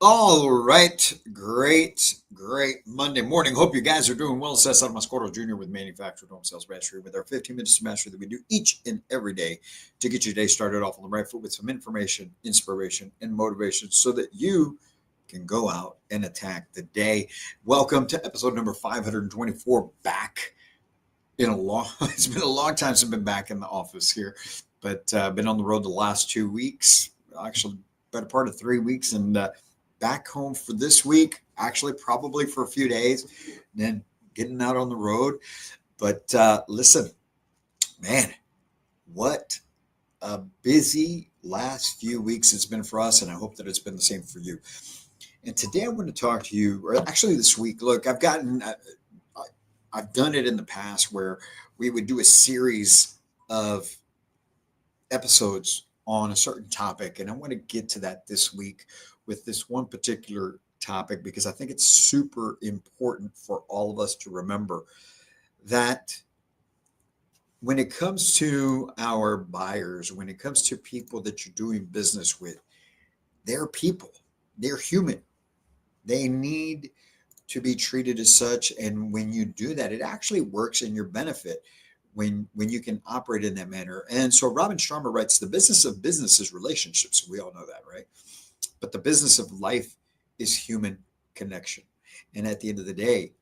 All right, great Monday morning. Hope you guys are doing well. Cesar Mascoro Jr. with Manufactured Home Sales Mastery with our 15 minutes to mastery that we do each and every day to get your day started off on the right foot with some information, inspiration, and motivation so that you can go out and attack the day. Welcome to episode number 524 back in a long it's been a long time since I've been back in the office here, but been on the road the last 2 weeks, actually better part of 3 weeks, and back home for this week, actually probably for a few days, then getting out on the road. But listen, man, what a busy last few weeks it's been for us, and I hope that it's been the same for you. And today I want to talk to you, or actually this week. Look, I've done it in the past where we would do a series of episodes on a certain topic, and I want to get to that this week with this one particular topic because I think it's super important for all of us to remember that when it comes to our buyers, when it comes to people that you're doing business with, they're people, they're human, they need to be treated as such. And when you do that, it actually works in your benefit when you can operate in that manner. And so Robin Sharma writes, the business of business is relationships. We all know that, right? But the business of life is human connection. And at the end of the day,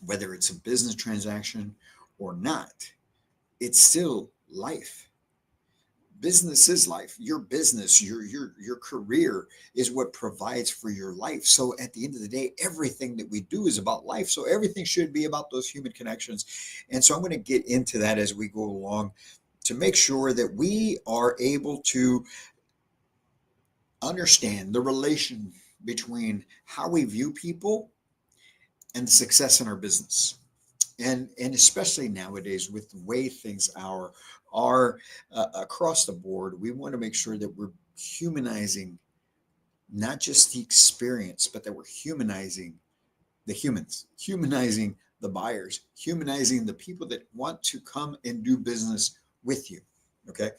whether it's a business transaction or not, it's still life. Business is life. Your business, your career is what provides for your life. So at the end of the day, everything that we do is about life. So everything should be about those human connections. And so I'm going to get into that as we go along to make sure that we are able to understand the relation between how we view people and the success in our business. And especially nowadays with the way things are across the board, we want to make sure that we're humanizing not just the experience, but that we're humanizing the humans, humanizing the buyers, humanizing the people that want to come and do business with you. Okay.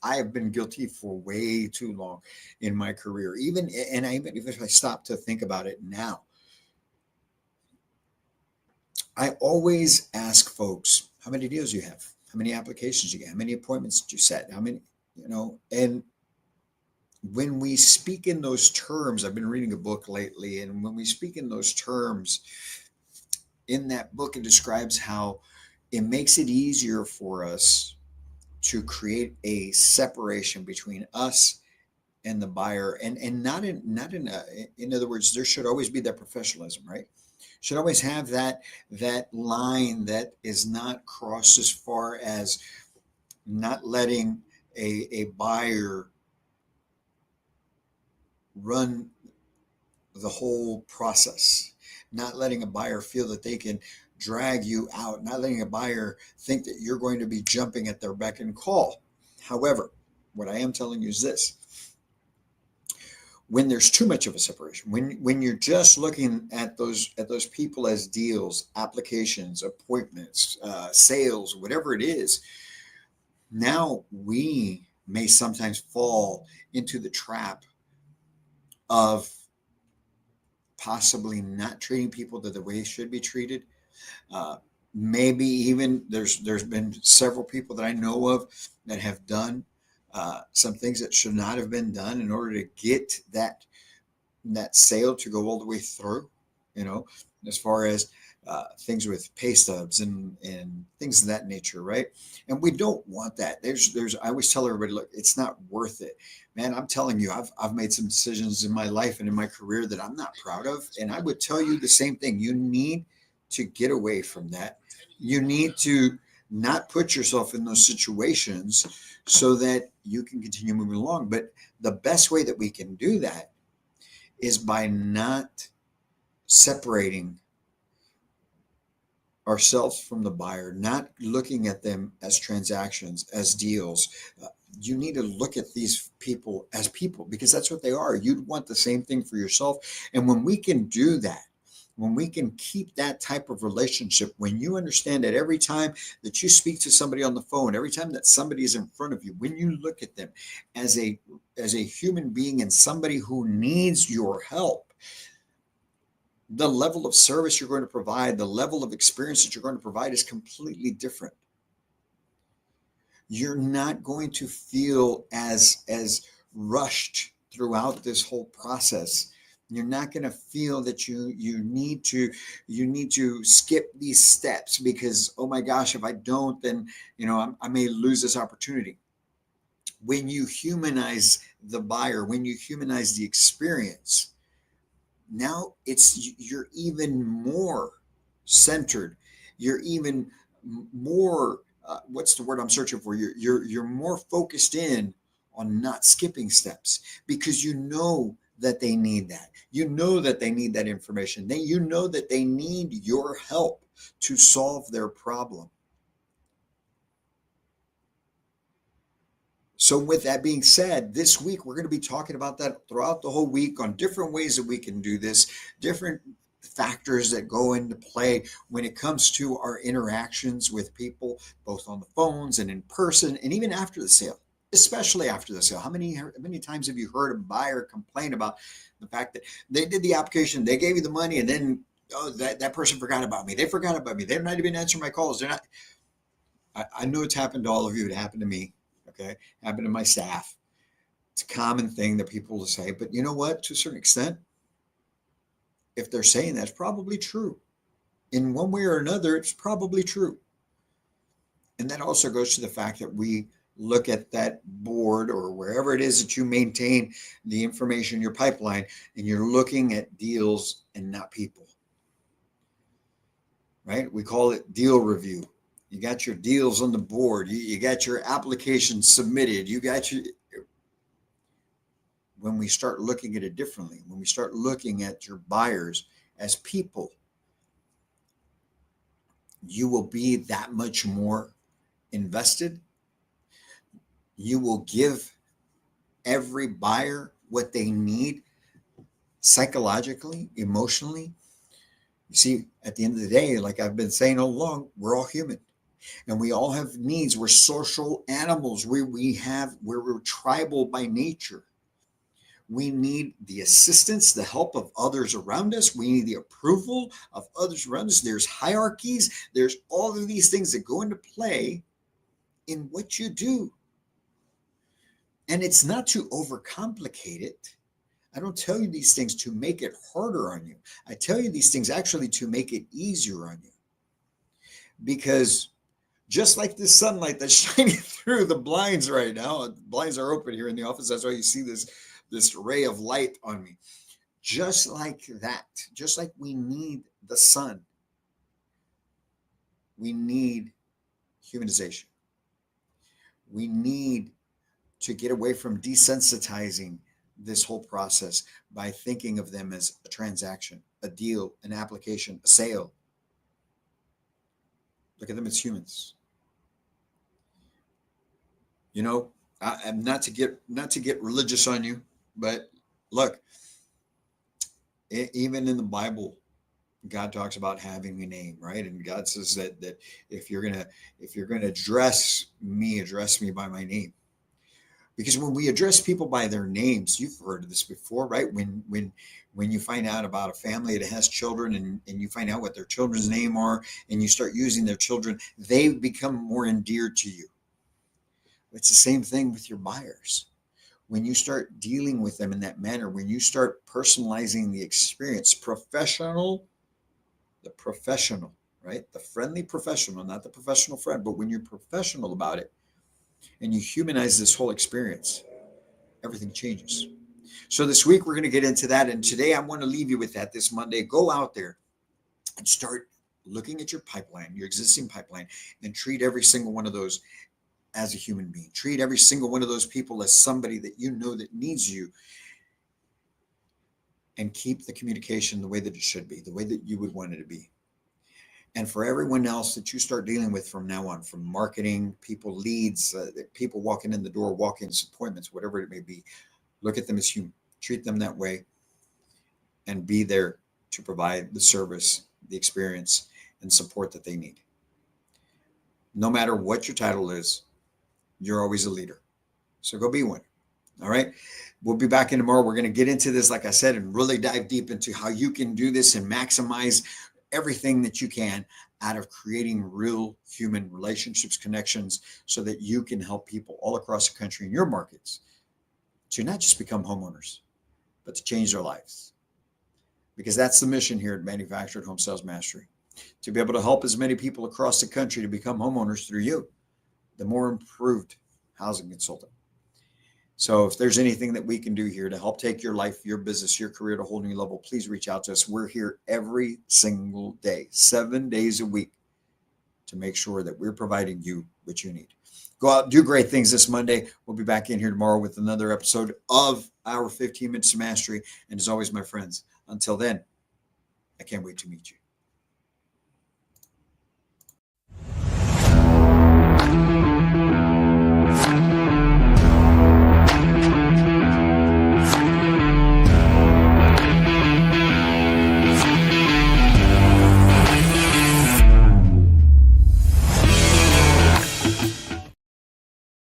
I have been guilty for way too long in my career. Even if I stop to think about it now, I always ask folks how many deals you have, how many applications you get, how many appointments did you set, how many, and when we speak in those terms, I've been reading a book lately, and when we speak in those terms, in that book, it describes how it makes it easier for us to create a separation between us and the buyer, and in other words, there should always be that professionalism, right? Should always have that line that is not crossed, as far as not letting a buyer run the whole process, not letting a buyer feel that they can drag you out, not letting a buyer think that you're going to be jumping at their beck and call. However, what I am telling you is this: when there's too much of a separation, when you're just looking at those people as deals, applications, appointments, sales, whatever it is, now we may sometimes fall into the trap of possibly not treating people the way they should be treated. Uh, Maybe even there's been several people that I know of that have done some things that should not have been done in order to get that sale to go all the way through. You know, as far as things with pay stubs and things of that nature, right? And we don't want that. There's I always tell everybody, look, it's not worth it, man. I'm telling you, I've made some decisions in my life and in my career that I'm not proud of, and I would tell you the same thing. You need to get away from that. You need to not put yourself in those situations so that you can continue moving along. But the best way that we can do that is by not separating ourselves from the buyer, not looking at them as transactions, as deals. You need to look at these people as people because that's what they are. You'd want the same thing for yourself. And when we can do that, when we can keep that type of relationship, when you understand that every time that you speak to somebody on the phone, every time that somebody is in front of you, when you look at them as a human being and somebody who needs your help, the level of service you're going to provide, the level of experience that you're going to provide is completely different. You're not going to feel as rushed throughout this whole process. You're not going to feel that you need to skip these steps because, oh my gosh, if I don't, then I may lose this opportunity. When you humanize the buyer, when you humanize the experience, now you're even more centered. You're even more what's the word I'm searching for? You're more focused in on not skipping steps because you know that they need that. You know that they need that information. You know that they need your help to solve their problem. So, with that being said, this week we're going to be talking about that throughout the whole week on different ways that we can do this, different factors that go into play when it comes to our interactions with people, both on the phones and in person, and even after the sale, especially after the sale. How many times have you heard a buyer complain about the fact that they did the application, they gave you the money, and then that person forgot about me. They forgot about me. They're not even answering my calls. They're not. I know it's happened to all of you. It happened to me. Okay, happened to my staff. It's a common thing that people will say, but you know what? To a certain extent, if they're saying that's probably true. In one way or another, it's probably true. And that also goes to the fact that we look at that board or wherever it is that you maintain the information in your pipeline, and you're looking at deals and not people. Right? We call it deal review. You got your deals on the board. You got your application submitted. You got your. When we start looking at it differently, when we start looking at your buyers as people, you will be that much more invested. You will give every buyer what they need psychologically, emotionally. You see, at the end of the day, like I've been saying all along, we're all human and we all have needs. We're social animals. We're tribal by nature. We need the assistance, the help of others around us. We need the approval of others around us. There's hierarchies. There's all of these things that go into play in what you do. And it's not to overcomplicate it. I don't tell you these things to make it harder on you. I tell you these things actually to make it easier on you. Because just like this sunlight that's shining through the blinds right now, blinds are open here in the office. That's why you see this ray of light on me. Just like that, just like we need the sun, we need humanization. We need to get away from desensitizing this whole process by thinking of them as a transaction, a deal, an application, a sale. Look at them as humans. I'm not to get religious on you, but look, even in the Bible, God talks about having a name, right? And God says that if you're gonna address me by my name. Because when we address people by their names, you've heard of this before, right? When you find out about a family that has children and you find out what their children's name are and you start using their children, they become more endeared to you. It's the same thing with your buyers. When you start dealing with them in that manner, when you start personalizing the experience, the professional, right? The friendly professional, not the professional friend, but when you're professional about it and you humanize this whole experience, everything changes. So this week we're going to get into that. And today I want to leave you with that this Monday. Go out there and start looking at your pipeline, your existing pipeline, and treat every single one of those as a human being. Treat every single one of those people as somebody that you know that needs you, and keep the communication the way that it should be, the way that you would want it to be. And for everyone else that you start dealing with from now on, from marketing, people, leads, people walking in the door, walk-ins, appointments, whatever it may be, look at them as human, treat them that way, and be there to provide the service, the experience, and support that they need. No matter what your title is, you're always a leader. So go be one. All right. We'll be back in tomorrow. We're going to get into this, like I said, and really dive deep into how you can do this and maximize everything that you can out of creating real human relationships, connections, so that you can help people all across the country in your markets to not just become homeowners, but to change their lives. Because that's the mission here at Manufactured Home Sales Mastery, to be able to help as many people across the country to become homeowners through you, the more improved housing consultant. So if there's anything that we can do here to help take your life, your business, your career to a whole new level, please reach out to us. We're here every single day, 7 days a week, to make sure that we're providing you what you need. Go out and do great things this Monday. We'll be back in here tomorrow with another episode of our 15 Minutes to Mastery. And as always, my friends, until then, I can't wait to meet you.